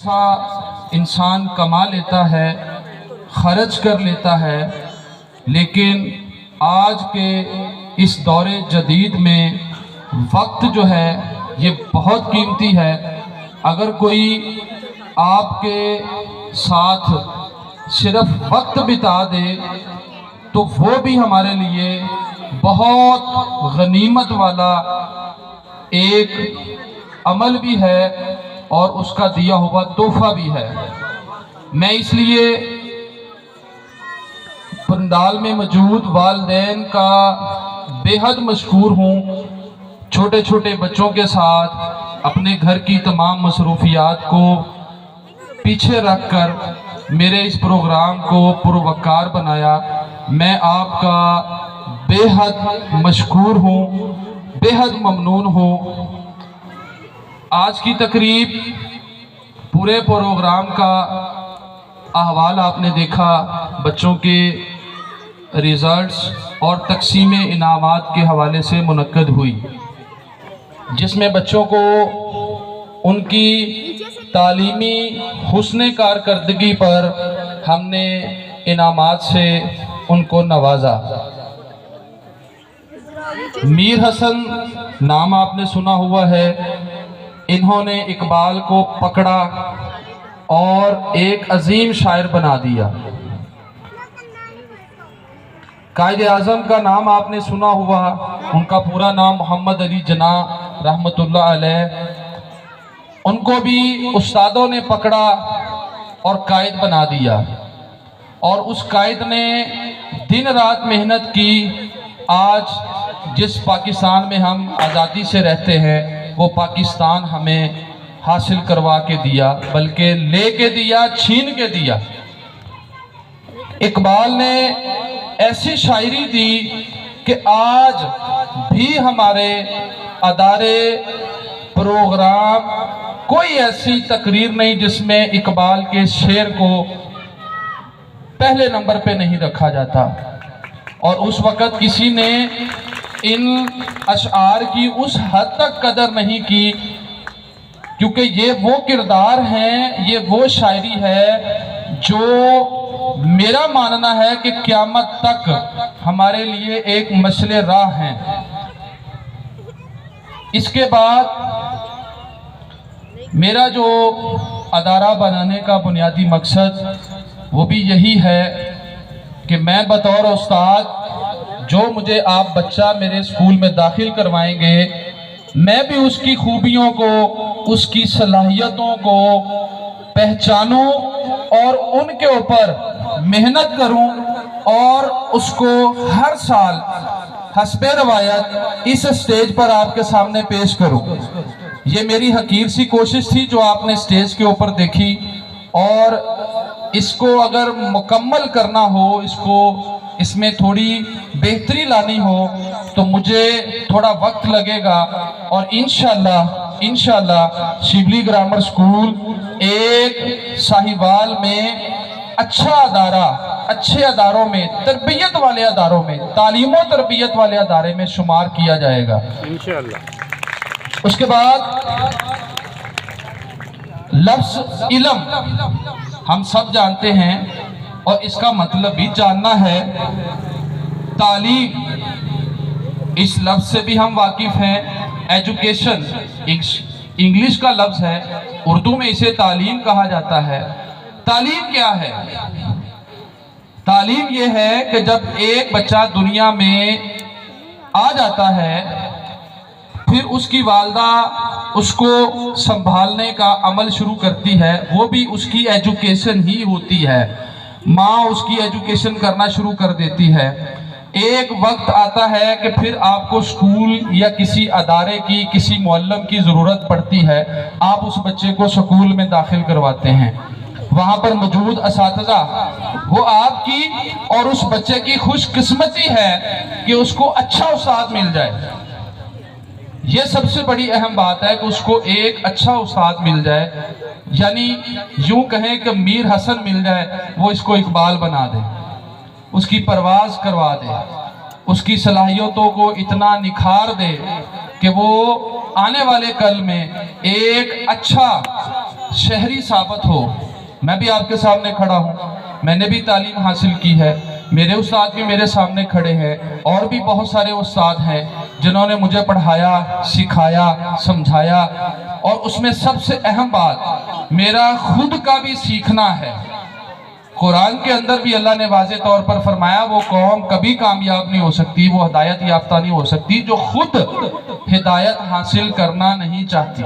इंसान कमा लेता है, खर्च कर लेता है, लेकिन आज के इस दौरे जदीद में वक्त जो है ये बहुत कीमती है। अगर कोई आपके साथ सिर्फ वक्त बिता दे तो वो भी हमारे लिए बहुत गनीमत वाला एक अमल भी है और उसका दिया हुआ तोहफा भी है। मैं इसलिए पंडाल में मौजूद वालिदैन का बेहद मशकूर हूँ। छोटे छोटे बच्चों के साथ अपने घर की तमाम मसरूफियात को पीछे रखकर मेरे इस प्रोग्राम को पुरवकार बनाया। मैं आपका बेहद मशकूर हूँ, बेहद ममनून हूँ। आज की तकरीब पूरे प्रोग्राम का अहवाल आपने देखा, बच्चों के रिज़ल्ट्स और तकसीम इनामात के हवाले से मुनक्कद हुई, जिसमें बच्चों को उनकी तालीमी हुस्न कारकर्दगी पर हमने इनामात से उनको नवाजा। मीर हसन नाम आपने सुना हुआ है। इन्होंने इकबाल को पकड़ा और एक अजीम शायर बना दिया। कायद आज़म का नाम आपने सुना हुआ, उनका पूरा नाम मोहम्मद अली जना रहमतुल्लाह अलैह। उनको भी उस्तादों ने पकड़ा और कायद बना दिया, और उस कायद ने दिन रात मेहनत की। आज जिस पाकिस्तान में हम आज़ादी से रहते हैं वो पाकिस्तान हमें हासिल करवा के दिया, बल्कि ले के दिया, छीन के दिया। इकबाल ने ऐसी शायरी दी कि आज भी हमारे अदारे, प्रोग्राम, कोई ऐसी तकरीर नहीं जिसमें इकबाल के शेर को पहले नंबर पे नहीं रखा जाता। और उस वक़्त किसी ने इन अशआर की उस हद तक कदर नहीं की, क्योंकि ये वो किरदार हैं, ये वो शायरी है जो मेरा मानना है कि क़यामत तक हमारे लिए एक मसले राह हैं। इसके बाद मेरा जो अदारा बनाने का बुनियादी मकसद वो भी यही है कि मैं बतौर उस्ताद, जो मुझे आप बच्चा मेरे स्कूल में दाखिल करवाएंगे, मैं भी उसकी खूबियों को, उसकी सलाहियतों को पहचानूं और उनके ऊपर मेहनत करूं और उसको हर साल हस्बे रवायत इस स्टेज पर आपके सामने पेश करूं। ये मेरी हकीर सी कोशिश थी जो आपने स्टेज के ऊपर देखी, और इसको अगर मुकम्मल करना हो, इसमें थोड़ी बेहतरी लानी हो तो मुझे थोड़ा वक्त लगेगा। और इंशाल्लाह शिबली ग्रामर स्कूल एक साहिवाल में अच्छा अदारा, अच्छे अदारों में, तरबियत वाले अदारों में, तालीम और तरबियत वाले अदारे में शुमार किया जाएगा इंशाल्लाह। उसके बाद लफ्ज़ इल्म हम सब जानते हैं और इसका मतलब भी जानना है। तालीम, इस लफ्ज़ से भी हम वाकिफ़ हैं। एजुकेशन इंग्लिश का लफ्ज़ है, उर्दू में इसे तालीम कहा जाता है। तालीम क्या है? तालीम ये है कि जब एक बच्चा दुनिया में आ जाता है, फिर उसकी वालदा उसको संभालने का अमल शुरू करती है, वो भी उसकी एजुकेशन ही होती है। माँ उसकी एजुकेशन करना शुरू कर देती है। एक वक्त आता है कि फिर आपको स्कूल या किसी अदारे की, किसी मुअल्लिम की ज़रूरत पड़ती है। आप उस बच्चे को स्कूल में दाखिल करवाते हैं। वहाँ पर मौजूद असातिज़ा वो आपकी और उस बच्चे की खुशकिस्मती है कि उसको अच्छा उस्ताद मिल जाए। ये सबसे बड़ी अहम बात है कि उसको एक अच्छा उस्ताद मिल जाए, यानी यूं कहें कि मीर हसन मिल जाए, वो इसको इकबाल बना दे, उसकी परवाज़ करवा दे, उसकी सलाहियतों को इतना निखार दे कि वो आने वाले कल में एक अच्छा शहरी साबित हो। मैं भी आपके सामने खड़ा हूँ, मैंने भी तालीम हासिल की है, मेरे उस्ताद भी मेरे सामने खड़े हैं, और भी बहुत सारे उस्ताद हैं जिन्होंने मुझे पढ़ाया, सिखाया, समझाया। और उसमें सबसे अहम बात मेरा खुद का भी सीखना है। कुरान के अंदर भी अल्लाह ने वाज़े तौर पर फरमाया, वो कौम कभी कामयाब नहीं हो सकती, वो हिदायत याफ्ता नहीं हो सकती जो खुद हिदायत हासिल करना नहीं चाहती।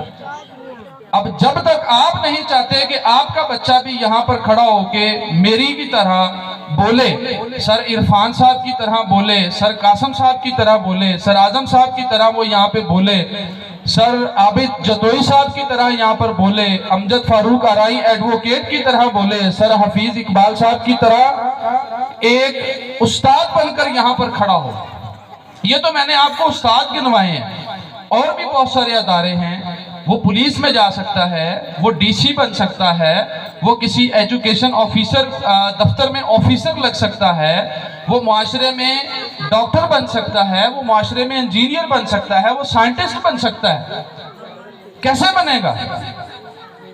अब जब तक आप नहीं चाहते कि आपका बच्चा भी यहाँ पर खड़ा होके मेरी की तरह बोले, सर इरफान साहब की तरह बोले, सर कासम साहब की तरह बोले, सर आजम साहब की तरह वो यहाँ पे बोले, सर आबिद जतोई साहब की तरह यहाँ पर बोले, अमजद फारूक आराई एडवोकेट की तरह बोले, सर हफीज इकबाल साहब की तरह एक उस्ताद बनकर यहाँ पर खड़ा हो। ये तो मैंने आपको उस्ताद गिनवाए हैं, और भी बहुत सारे अदारे हैं। वो पुलिस में जा सकता है, वो डीसी बन सकता है, वो किसी एजुकेशन ऑफिसर दफ्तर में ऑफिसर लग सकता है, वो मुआशरे में डॉक्टर बन सकता है, वो मुआशरे में इंजीनियर बन सकता है, वो साइंटिस्ट बन सकता है। कैसे बनेगा?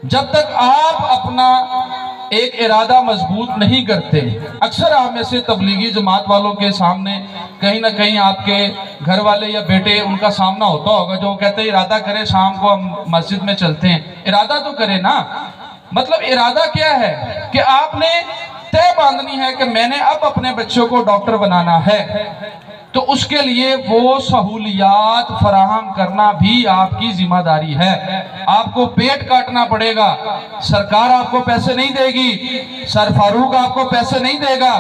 जब तक आप अपना एक इरादा मजबूत नहीं करते। अक्सर आप में से तबलीगी जमात वालों के सामने कहीं ना कहीं आपके घर वाले या बेटे उनका सामना होता होगा, जो कहते हैं इरादा करें शाम को हम मस्जिद में चलते हैं। इरादा तो करें ना, मतलब इरादा क्या है कि आपने तय बांधनी है कि मैंने अब अपने बच्चों को डॉक्टर बनाना है, तो उसके लिए वो सहूलियात फराहम करना भी आपकी जिम्मेदारी है। आपको पेट काटना पड़ेगा, सरकार आपको पैसे नहीं देगी, सर फारूक आपको पैसे नहीं देगा,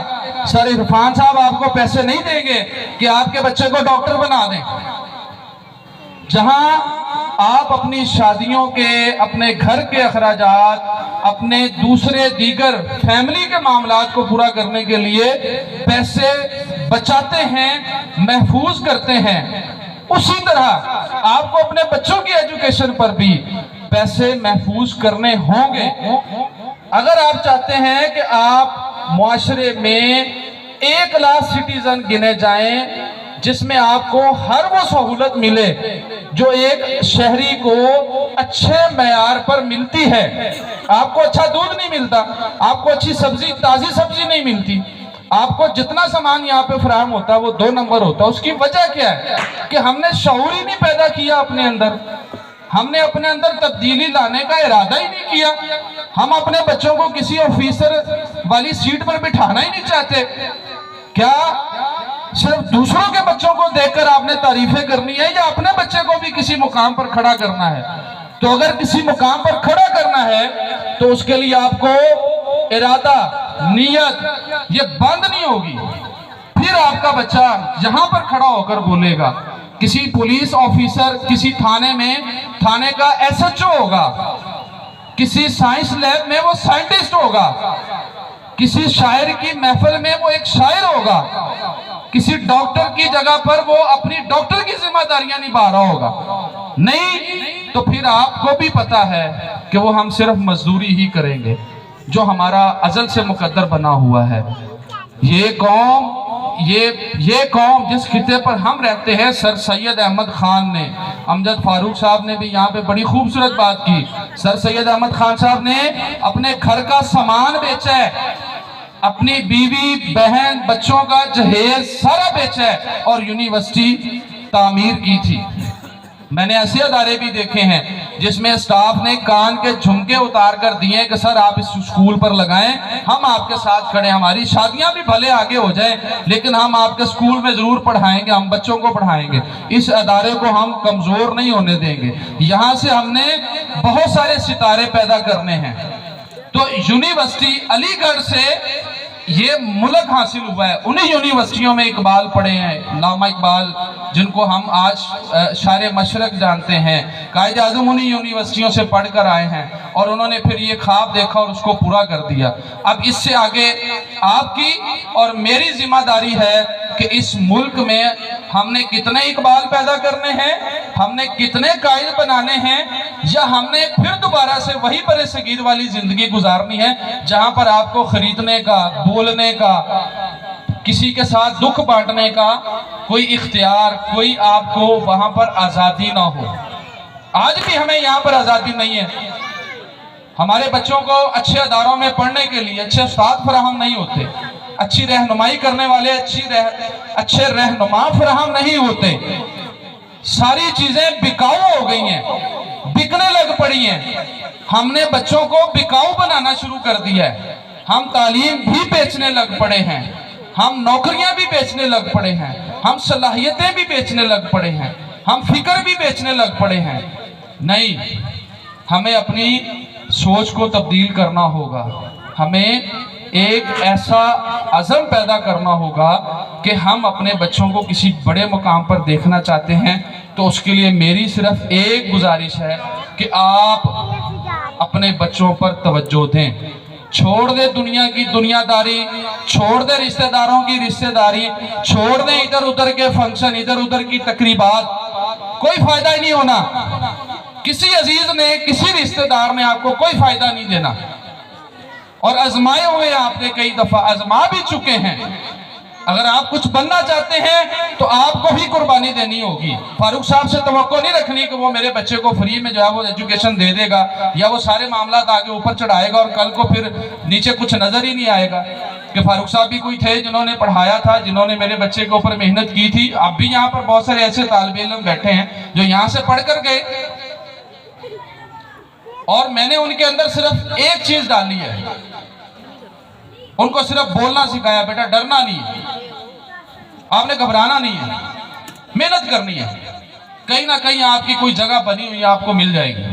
सर इरफान साहब आपको पैसे नहीं देंगे कि आपके बच्चे को डॉक्टर बना दें। जहां आप अपनी शादियों के, अपने घर के अखराजात, अपने दूसरे दीगर फैमिली के मामलात को पूरा करने के लिए पैसे बचाते हैं, महफूज करते हैं, उसी तरह आपको अपने बच्चों की एजुकेशन पर भी पैसे महफूज करने होंगे। अगर आप चाहते हैं कि आप मुआशरे में 1,00,000 सिटीजन गिने जाएं जिसमें आपको हर वो सहूलत मिले जो एक शहरी को अच्छे मयार पर मिलती है। आपको अच्छा दूध नहीं मिलता, आपको अच्छी सब्जी, ताजी सब्जी नहीं मिलती, आपको जितना सामान यहाँ पे फराहम होता है वो 2 नंबर होता है। उसकी वजह क्या है कि हमने शऊर ही नहीं पैदा किया अपने अंदर, हमने अपने अंदर तब्दीली लाने का इरादा ही नहीं किया। हम अपने बच्चों को किसी ऑफिसर वाली सीट पर बिठाना ही नहीं चाहते। क्या सिर्फ दूसरों के बच्चों को देखकर आपने तारीफें करनी है, या अपने बच्चे को भी किसी मुकाम पर खड़ा करना है? तो अगर किसी मुकाम पर खड़ा करना है तो उसके लिए आपको इरादा, नियत ये बंद नहीं होगी। फिर आपका बच्चा यहां पर खड़ा होकर बोलेगा। किसी पुलिस ऑफिसर किसी थाने में थाने का एसएचओ होगा, किसी साइंस लैब में वो साइंटिस्ट होगा, किसी शायर की महफिल में वो एक शायर होगा, किसी डॉक्टर की जगह पर वो अपनी डॉक्टर की जिम्मेदारियां निभा रहा होगा। नहीं तो फिर आपको भी पता है कि वो हम सिर्फ मजदूरी ही करेंगे जो हमारा अजल से मुकद्दर बना हुआ है। ये कौम जिस खिते पर हम रहते हैं, सर सैयद अहमद खान ने, अमजद फारूक साहब ने भी यहाँ पे बड़ी खूबसूरत बात की। सर सैयद अहमद खान साहब ने अपने घर का सामान बेचा है, अपनी बीवी बहन बच्चों का जहेज सारा बेचा है और यूनिवर्सिटी तामीर की थी। मैंने ऐसे अदारे भी देखे हैं जिसमें स्टाफ ने कान के झुमके उतार कर दिए कि सर आप इस स्कूल पर लगाएं, हम आपके साथ खड़े, हमारी शादियां भी भले आगे हो जाएं लेकिन हम आपके स्कूल में जरूर पढ़ाएंगे, हम बच्चों को पढ़ाएंगे, इस अदारे को हम कमजोर नहीं होने देंगे। यहां से हमने बहुत सारे सितारे पैदा करने हैं। तो यूनिवर्सिटी अलीगढ़ से ये मुल्क हासिल हुआ है। उन्हीं यूनिवर्सिटियों में इकबाल पढ़े हैं, लामा इकबाल, जिनको हम आज शारे मशरक जानते हैं। कायद आज़म उन्हीं यूनिवर्सिटियों से पढ़ कर आए हैं और उन्होंने फिर ये ख्वाब देखा और उसको पूरा कर दिया। अब इससे आगे आपकी और मेरी जिम्मेदारी है कि इस मुल्क में हमने कितने इकबाल पैदा करने हैं, हमने कितने कायद बनाने हैं, या हमने फिर दोबारा से वही बड़े सगीर वाली जिंदगी गुजारनी है जहां पर आपको खरीदने का, बोलने का, किसी के साथ दुख बांटने का कोई इख्तियार, कोई आपको वहां पर आजादी ना हो। आज भी हमें यहाँ पर आजादी नहीं है। हमारे बच्चों को अच्छे अदारों में पढ़ने के लिए अच्छे उस्ताद फराहम नहीं होते, अच्छी रहनुमाई करने वाले अच्छे रहनुमा फराहम नहीं होते। सारी चीजें बिकाऊ हो गई हैं, बिकने लग पड़ी हैं। हमने बच्चों को बिकाऊ बनाना शुरू कर दिया है। हम तालीम भी बेचने लग पड़े हैं, हम नौकरियां भी बेचने लग पड़े हैं, हम सलाहियतें भी बेचने लग पड़े हैं, हम फिक्र भी बेचने लग पड़े हैं। नहीं, हमें अपनी सोच को तब्दील करना होगा। हमें एक ऐसा अज़म पैदा करना होगा कि हम अपने बच्चों को किसी बड़े मुकाम पर देखना चाहते हैं, तो उसके लिए मेरी सिर्फ एक गुजारिश है कि आप अपने बच्चों पर तवज्जो दें। छोड़ दे दुनिया की दुनियादारी, छोड़ दे रिश्तेदारों की रिश्तेदारी, छोड़ दे इधर उधर के फंक्शन, इधर उधर की तकरीबात, कोई फायदा ही नहीं होना। किसी अजीज ने, किसी रिश्तेदार ने आपको कोई फायदा नहीं देना। और आजमाए हुए आपने कई दफा आजमा भी चुके हैं। अगर आप कुछ बनना चाहते हैं तो आपको भी कुर्बानी देनी होगी। फारूक साहब से तवक्को नहीं रखनी कि वो मेरे बच्चे को फ्री में जो है वो एजुकेशन दे देगा, या वो सारे मामला आगे ऊपर चढ़ाएगा और कल को फिर नीचे कुछ नजर ही नहीं आएगा कि फारूक साहब भी कोई थे जिन्होंने पढ़ाया था, जिन्होंने मेरे बच्चे के ऊपर मेहनत की थी। अब भी यहाँ पर बहुत सारे ऐसे तालिब इल्म बैठे हैं जो यहाँ से पढ़ कर गए और मैंने उनके अंदर सिर्फ एक चीज डाली है, उनको सिर्फ बोलना सिखाया, बेटा डरना नहीं है, आपने घबराना नहीं है, मेहनत करनी है। कहीं ना कहीं आपकी कोई जगह बनी हुई आपको मिल जाएगी।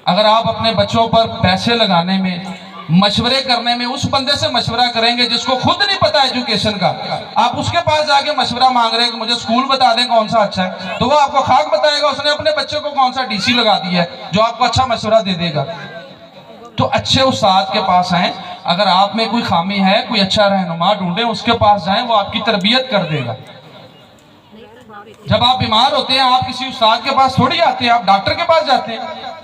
अगर आप अपने बच्चों पर पैसे लगाने में, मशवरे करने में उस बंदे से मशवरा करेंगे जिसको खुद नहीं पता एजुकेशन का, आप उसके पास जाके मशवरा मांग रहे हैं कि मुझे स्कूल बता दें कौन सा अच्छा है, तो वो आपको खाक बताएगा उसने अपने बच्चे को कौन सा डीसी लगा दिया है जो आपको अच्छा मशवरा दे देगा। तो अच्छे उस्ताद के पास आए, अगर आप में कोई खामी है, कोई अच्छा रहनुमा ढूंढे, उसके पास जाएं, वो आपकी तरबियत कर देगा। जब आप बीमार होते हैं आप किसी उस्ताद के पास थोड़ी आते हैं, आप डॉक्टर के पास जाते हैं।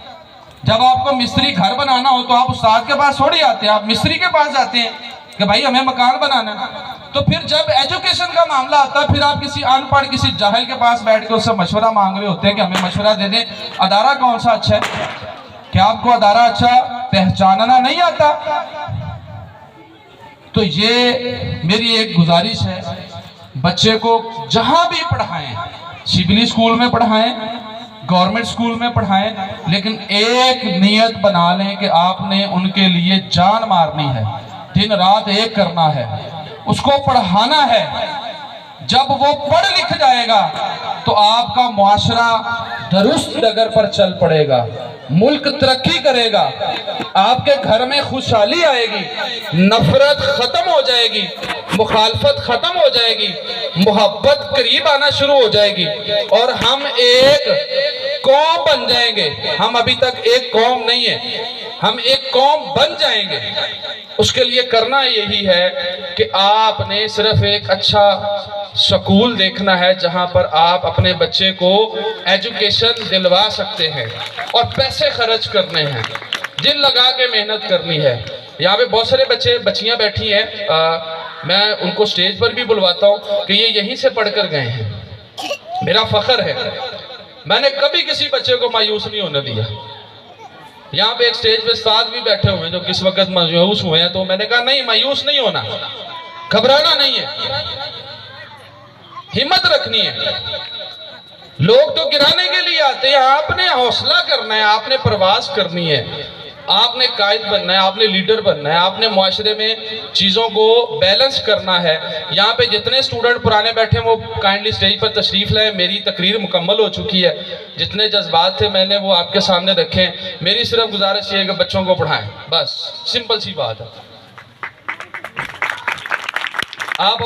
जब आपको मिस्त्री घर बनाना हो तो आप उस्ताद के पास थोड़ी आते हैं, आप मिस्त्री के पास जाते हैं कि भाई हमें मकान बनाना है। तो फिर जब एजुकेशन का मामला आता है, फिर आप किसी अनपढ़, किसी जाहिल के पास बैठ के उससे मशवरा मांग रहे होते हैं कि हमें मशवरा दे दें, अदारा कौन सा अच्छा है। क्या आपको अदारा अच्छा पहचानना नहीं आता? तो ये मेरी एक गुजारिश है, बच्चे को जहां भी पढ़ाएं, सिविल स्कूल में पढ़ाएं, गवर्नमेंट स्कूल में पढ़ाएं, लेकिन एक नियत बना लें कि आपने उनके लिए जान मारनी है, दिन रात एक करना है, उसको पढ़ाना है। जब वो पढ़ लिख जाएगा तो आपका मुआशरा दुरुस्त डगर पर चल पड़ेगा, मुल्क तरक्की करेगा, आपके घर में खुशहाली आएगी, नफरत खत्म हो जाएगी, मुखालफत खत्म हो जाएगी, मोहब्बत करीब आना शुरू हो जाएगी और हम एक कौम बन जाएंगे। हम अभी तक एक कौम नहीं है, हम एक कौम बन जाएंगे। उसके लिए करना यही है कि आपने सिर्फ एक अच्छा स्कूल देखना है जहां पर आप अपने बच्चे को एजुकेशन दिलवा सकते हैं और पैसे खर्च करने हैं, दिल लगा के मेहनत करनी है। यहाँ पे बहुत सारे बच्चियां बैठी हैं, मैं उनको स्टेज पर भी बुलवाता हूँ कि ये यहीं से पढ़कर गए हैं। मेरा फख्र है, मैंने कभी किसी बच्चे को मायूस नहीं होने दिया। यहाँ पे एक स्टेज पे उस्ताद भी बैठे हुए हैं जो किस वक्त मायूस हुए हैं, तो मैंने कहा नहीं, मायूस नहीं होना, घबराना नहीं है, हिम्मत रखनी है। लोग तो गिराने के लिए आते हैं, आपने हौसला करना है, आपने परवाज करनी है, आपने कायद बनना है, आपने लीडर बनना है, आपने मुआशरे में चीज़ों को बैलेंस करना है। यहाँ पे जितने स्टूडेंट पुराने बैठे हैं वो काइंडली स्टेज पर तशरीफ लाए। मेरी तकरीर मुकम्मल हो चुकी है, जितने जज्बात थे मैंने वो आपके सामने रखे। मेरी सिर्फ गुजारिश ये है कि बच्चों को पढ़ाएं, बस सिंपल सी बात है। आप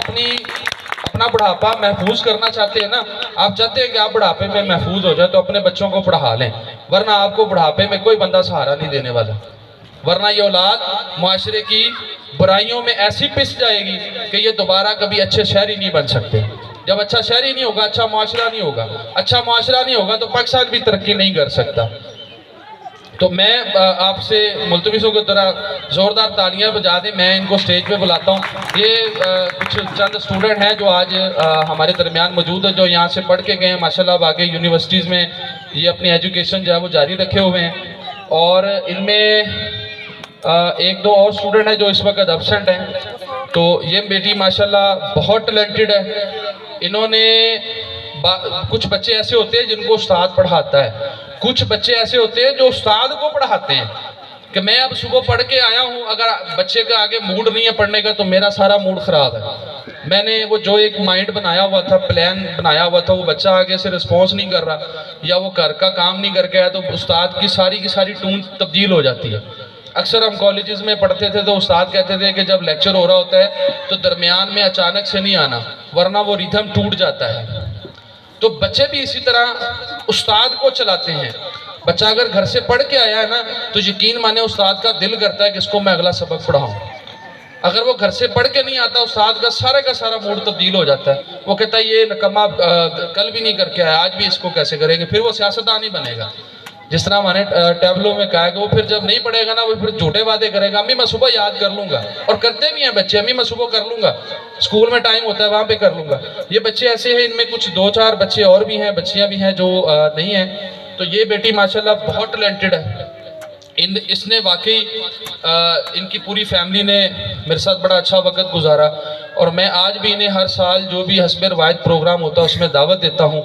अपना बुढ़ापा महफूज करना चाहते हैं ना, आप चाहते हैं कि आप बुढ़ापे में महफूज हो जाए, तो अपने बच्चों को पढ़ा लें, वरना आपको बुढ़ापे में कोई बंदा सहारा नहीं देने वाला। वरना ये औलाद मुआशरे की बुराइयों में ऐसी पिस जाएगी कि ये दोबारा कभी अच्छे शहरी नहीं बन सकते। जब अच्छा शहरी नहीं होगा, अच्छा मुआशरा नहीं होगा, अच्छा मुआशरा नहीं होगा तो पाकिस्तान भी तरक्की नहीं कर सकता। तो मैं आपसे मुल्तमिसों को जरा ज़ोरदार तालियां बजा दें, मैं इनको स्टेज पे बुलाता हूँ। ये कुछ चंद स्टूडेंट हैं जो आज हमारे दरमियान मौजूद है, जो यहाँ से पढ़ के गए हैं माशाल्लाह, आगे यूनिवर्सिटीज़ में ये अपनी एजुकेशन जो है वो जारी रखे हुए हैं। اور ان میں ایک دو اور اسٹوڈنٹ ہیں جو اس وقت ابسنٹ ہیں. تو یہ بیٹی ماشاءاللہ بہت ٹیلنٹڈ ہے. انہوں نے کچھ بچے ایسے ہوتے ہیں جن کو استاد پڑھاتا ہے, کچھ بچے ایسے ہوتے ہیں جو استاد کو پڑھاتے ہیں. کہ میں اب صبح پڑھ کے آیا ہوں, اگر بچے کا آگے موڈ نہیں ہے پڑھنے کا تو میرا سارا موڈ خراب ہے. میں نے وہ جو ایک مائنڈ بنایا ہوا تھا, پلان بنایا ہوا تھا, وہ بچہ آگے سے رسپانس نہیں کر رہا یا وہ گھر کا کام نہیں کر کے آیا, تو استاد کی ساری ٹون تبدیل ہو جاتی ہے. اکثر ہم کالجز میں پڑھتے تھے تو استاد کہتے تھے کہ جب لیکچر ہو رہا ہوتا ہے تو درمیان میں اچانک سے نہیں آنا ورنہ وہ ریدھم ٹوٹ جاتا ہے. تو بچے بھی اسی طرح استاد کو چلاتے ہیں. بچہ اگر گھر سے پڑھ کے آیا ہے نا تو یقین مانے استاد کا دل کرتا ہے کہ اس کو میں اگلا سبق پڑھاؤں. اگر وہ گھر سے پڑھ کے نہیں آتا, استاد کا سارا موڈ تبدیل ہو جاتا ہے. وہ کہتا ہے یہ نکمہ کل بھی نہیں کر کے آیا, آج بھی اس کو کیسے کریں گے. پھر وہ سیاستدان نہیں بنے گا. جس طرح ہمارے ٹیبلوں میں کہا ہے کہ وہ پھر جب نہیں پڑھے گا نا, وہ پھر جھوٹے وعدے کرے گا, امی میں صبح یاد کر لوں گا. اور کرتے بھی ہیں بچے, امی میں صبح کر لوں گا, اسکول میں ٹائم ہوتا ہے وہاں پہ کر لوں گا. یہ بچے ایسے ہیں, ان میں کچھ 2-4 بچے اور بھی ہیں, بچیاں بھی ہیں جو نہیں ہیں. تو یہ بیٹی ماشاءاللہ بہت ٹیلنٹڈ ہے. اس نے واقعی ان کی پوری فیملی نے میرے ساتھ بڑا اچھا وقت گزارا, اور میں آج بھی انہیں ہر سال جو بھی حسب روایت پروگرام ہوتا ہے اس میں دعوت دیتا ہوں.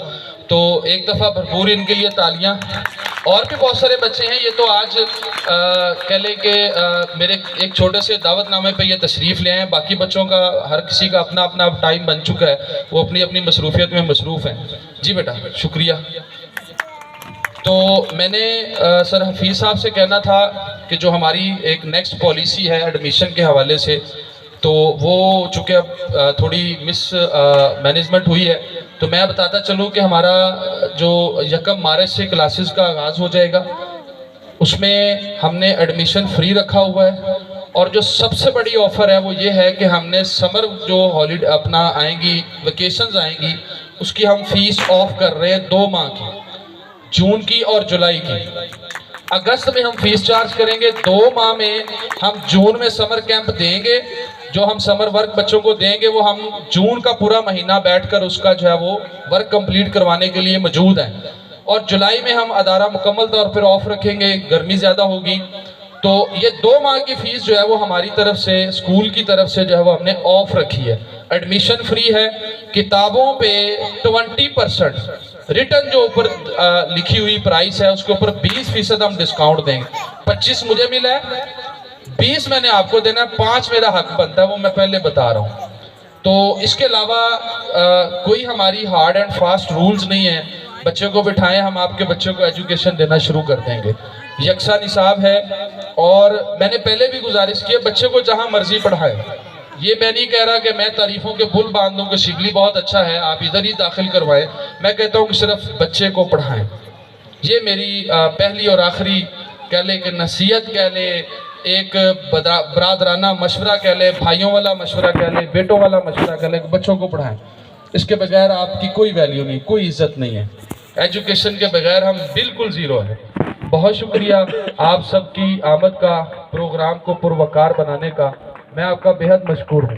تو ایک دفعہ بھرپور ان کے لیے تالیاں. اور بھی بہت سارے بچے ہیں. یہ تو آج کہہ لیں کہ میرے ایک چھوٹے سے دعوت نامے پہ یہ تشریف لے ہیں. باقی بچوں کا ہر کسی کا اپنا اپنا ٹائم بن چکا ہے, وہ اپنی مصروفیت میں مصروف ہیں. جی بیٹا شکریہ. تو میں نے سر حفیظ صاحب سے کہنا تھا کہ جو ہماری ایک نیکسٹ پالیسی ہے ایڈمیشن کے حوالے سے, تو وہ چونکہ اب تھوڑی مس مینجمنٹ ہوئی ہے, تو میں بتاتا چلوں کہ ہمارا جو 1 مارچ سے کلاسز کا آغاز ہو جائے گا, اس میں ہم نے ایڈمیشن فری رکھا ہوا ہے. اور جو سب سے بڑی آفر ہے وہ یہ ہے کہ ہم نے سمر جو ہالیڈے اپنا آئیں گی, ویکیشنز آئیں گی, اس کی ہم فیس آف کر رہے ہیں 2 ماہ کی, جون کی اور جولائی کی. اگست میں ہم فیس چارج کریں گے. 2 ماہ میں ہم جون میں سمر کیمپ دیں گے. جو ہم سمر ورک بچوں کو دیں گے وہ ہم جون کا پورا مہینہ بیٹھ کر اس کا جو ہے وہ ورک کمپلیٹ کروانے کے لیے موجود ہیں. اور جولائی میں ہم ادارہ مکمل طور پر آف رکھیں گے, گرمی زیادہ ہوگی. تو یہ 2 ماہ کی فیس جو ہے وہ ہماری طرف سے, اسکول کی طرف سے جو ہے وہ ہم نے آف رکھی ہے. ایڈمیشن فری ہے. کتابوں پہ 20% ریٹن جو اوپر لکھی ہوئی پرائس ہے اس کے اوپر 20% ہم ڈسکاؤنٹ دیں گے. 25 مجھے ملا ہے, 20 میں نے آپ کو دینا ہے, 5 میرا حق بنتا ہے, وہ میں پہلے بتا رہا ہوں. تو اس کے علاوہ کوئی ہماری ہارڈ اینڈ فاسٹ رولز نہیں ہیں. بچے کو بٹھائیں, ہم آپ کے بچے کو ایجوکیشن دینا شروع کر دیں گے. یکساں نصاب ہے. اور میں نے پہلے بھی گزارش کی ہے, بچے کو جہاں مرضی پڑھائیں. یہ میں نہیں کہہ رہا کہ میں تعریفوں کے پل باندھ دوں کہ شبلی بہت اچھا ہے آپ ادھر ہی داخل کروائیں. میں کہتا ہوں کہ صرف بچے کو پڑھائیں. یہ میری پہلی اور آخری کہہ لیں کہ نصیحت کہہ لیں, ایک برادرانہ مشورہ کہہ لیں, بھائیوں والا مشورہ کہہ لیں, بیٹوں والا مشورہ کہہ لیں کہ بچوں کو پڑھائیں. اس کے بغیر آپ کی کوئی ویلیو نہیں, کوئی عزت نہیں ہے. ایجوکیشن کے بغیر ہم بالکل زیرو ہیں. بہت شکریہ آپ سب کی آمد کا, پروگرام کو پروقار بنانے کا. میں آپ کا بے حد مشکور ہوں.